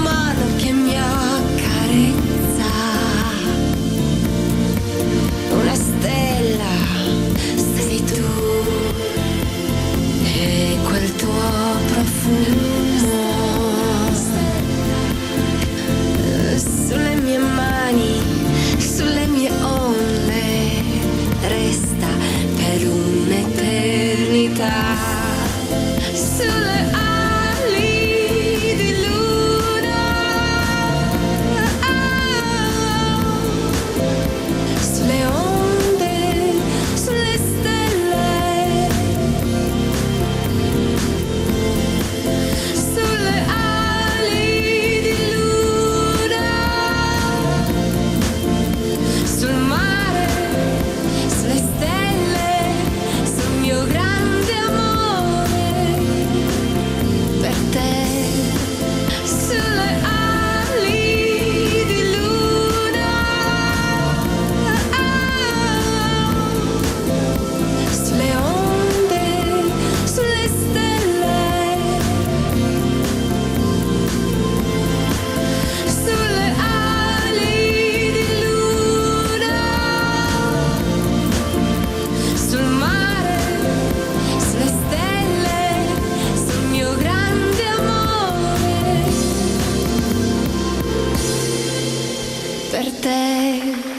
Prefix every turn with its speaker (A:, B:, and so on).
A: mano che mi accarezza, una stella sei tu e quel tuo profumo sulle mie mani, sulle mie onde, resta per un'eternità. Sulle ali di luna, sulle onde, sulle stelle, sulle ali di luna, sul mare, sulle stelle, sul mio grande amore per te, sulle ali di luna, sulle onde, sulle stelle, sulle ali di luna, sul mare, sulle stelle, sul mio grande amore per te.